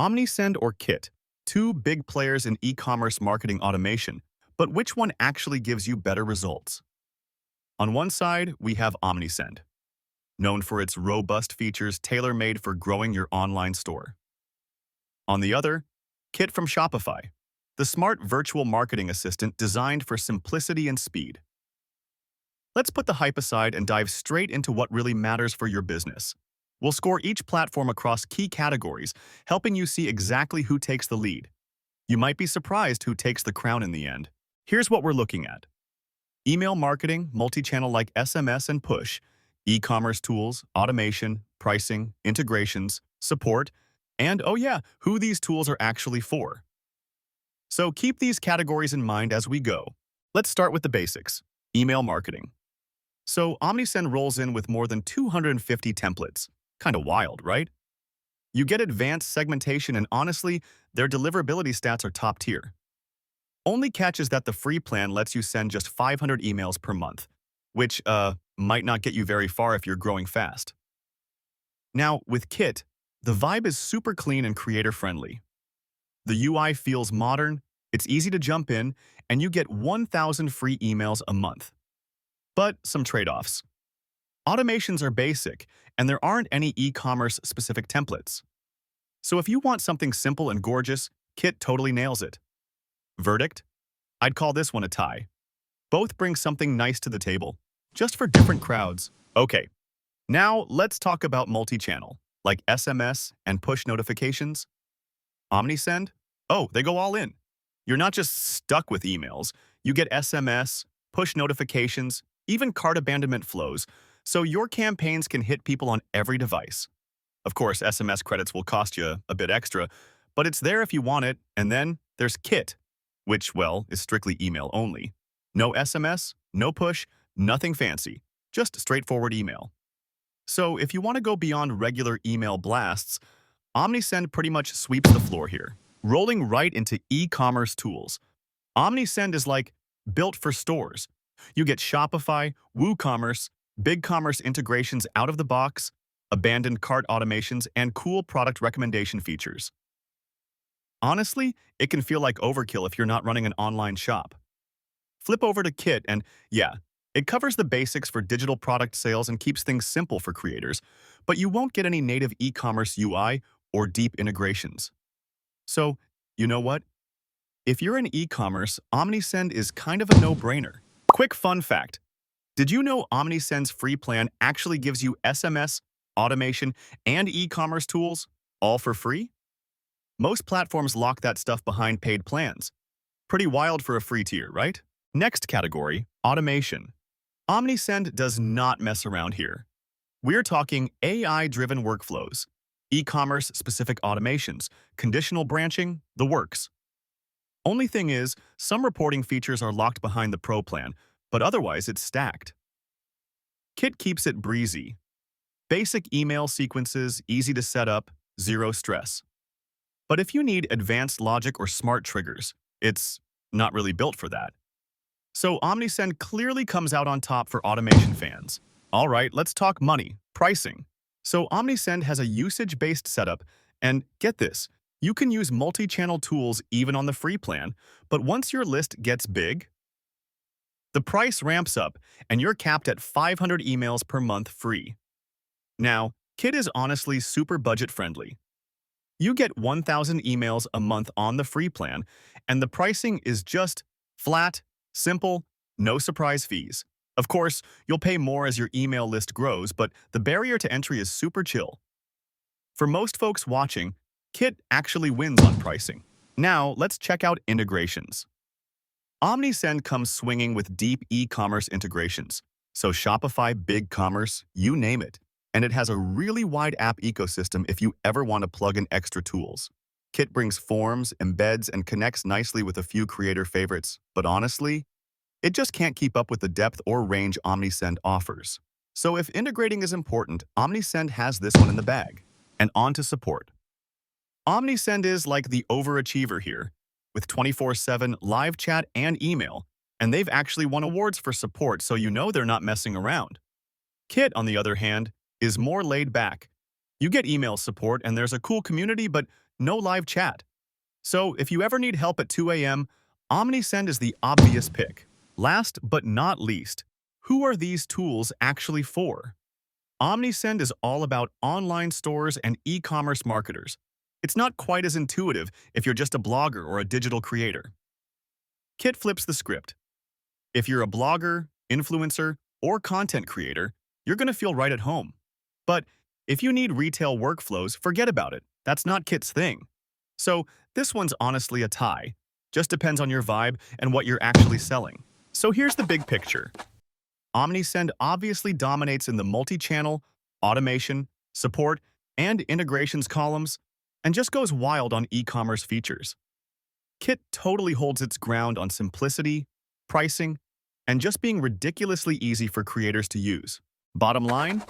Omnisend or Kit, two big players in e-commerce marketing automation, but which one actually gives you better results? On one side, we have Omnisend, known for its robust features tailor-made for growing your online store. On the other, Kit from Shopify, the smart virtual marketing assistant designed for simplicity and speed. Let's put the hype aside and dive straight into what really matters for your business. We'll score each platform across key categories, helping you see exactly who takes the lead. You might be surprised who takes the crown in the end. Here's what we're looking at. Email marketing, multi-channel like SMS and push, e-commerce tools, automation, pricing, integrations, support, and oh yeah, who these tools are actually for. So keep these categories in mind as we go. Let's start with the basics. Email marketing. So Omnisend rolls in with more than 250 templates. Kinda wild, right? You get advanced segmentation and honestly, their deliverability stats are top tier. Only catch is that the free plan lets you send just 500 emails per month, which, might not get you very far if you're growing fast. Now, with Kit, the vibe is super clean and creator-friendly. The UI feels modern, it's easy to jump in, and you get 1,000 free emails a month. But some trade-offs. Automations are basic, and there aren't any e-commerce specific templates. So if you want something simple and gorgeous, Kit totally nails it. Verdict? I'd call this one a tie. Both bring something nice to the table, just for different crowds. Okay, now let's talk about multi-channel, like SMS and push notifications. Omnisend? Oh, they go all in. You're not just stuck with emails. You get SMS, push notifications, even cart abandonment flows, so your campaigns can hit people on every device. Of course, SMS credits will cost you a bit extra, but it's there if you want it. And then there's Kit, which, well, is strictly email only. No SMS, no push, nothing fancy, just straightforward email. So if you want to go beyond regular email blasts, Omnisend pretty much sweeps the floor here, rolling right into e-commerce tools. Omnisend is like built for stores. You get Shopify, WooCommerce, BigCommerce integrations out of the box, abandoned cart automations, and cool product recommendation features. Honestly, it can feel like overkill if you're not running an online shop. Flip over to Kit and, yeah, it covers the basics for digital product sales and keeps things simple for creators, but you won't get any native e-commerce UI or deep integrations. So, you know what? If you're in e-commerce, Omnisend is kind of a no-brainer. Quick fun fact. Did you know Omnisend's free plan actually gives you SMS, automation, and e-commerce tools, all for free? Most platforms lock that stuff behind paid plans. Pretty wild for a free tier, right? Next category, automation. Omnisend does not mess around here. We're talking AI-driven workflows, e-commerce-specific automations, conditional branching, the works. Only thing is, some reporting features are locked behind the Pro plan, but otherwise it's stacked. Kit keeps it breezy. Basic email sequences, easy to set up, zero stress. But if you need advanced logic or smart triggers, it's not really built for that. So Omnisend clearly comes out on top for automation fans. All right, let's talk money, pricing. So Omnisend has a usage-based setup, and get this, you can use multi-channel tools even on the free plan, but once your list gets big, the price ramps up and you're capped at 500 emails per month free. Now, Kit is honestly super budget-friendly. You get 1,000 emails a month on the free plan, and the pricing is just flat, simple, no surprise fees. Of course, you'll pay more as your email list grows, but the barrier to entry is super chill. For most folks watching, Kit actually wins on pricing. Now, let's check out integrations. Omnisend comes swinging with deep e-commerce integrations, so Shopify, BigCommerce, you name it. And it has a really wide app ecosystem if you ever want to plug in extra tools. Kit brings forms, embeds, and connects nicely with a few creator favorites, but honestly, it just can't keep up with the depth or range Omnisend offers. So if integrating is important, Omnisend has this one in the bag. And on to support. Omnisend is like the overachiever here, with 24/7 live chat and email, and they've actually won awards for support, so you know they're not messing around. Kit, on the other hand, is more laid back. You get email support and there's a cool community, but no live chat. So if you ever need help at 2 a.m., Omnisend is the obvious pick. Last but not least, who are these tools actually for? Omnisend is all about online stores and e-commerce marketers. It's not quite as intuitive if you're just a blogger or a digital creator. Kit flips the script. If you're a blogger, influencer, or content creator, you're going to feel right at home. But if you need retail workflows, forget about it. That's not Kit's thing. So this one's honestly a tie. Just depends on your vibe and what you're actually selling. So here's the big picture. Omnisend obviously dominates in the multi-channel, automation, support, and integrations columns, and just goes wild on e-commerce features. Kit totally holds its ground on simplicity, pricing, and just being ridiculously easy for creators to use. Bottom line,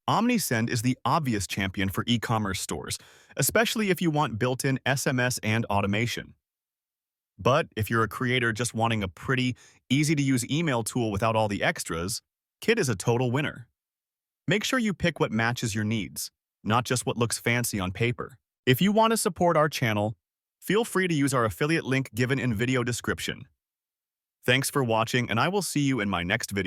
Omnisend is the obvious champion for e-commerce stores, especially if you want built-in SMS and automation. But if you're a creator just wanting a pretty, easy-to-use email tool without all the extras, Kit is a total winner. Make sure you pick what matches your needs, not just what looks fancy on paper. If you want to support our channel, feel free to use our affiliate link given in video description. Thanks for watching, and I will see you in my next video.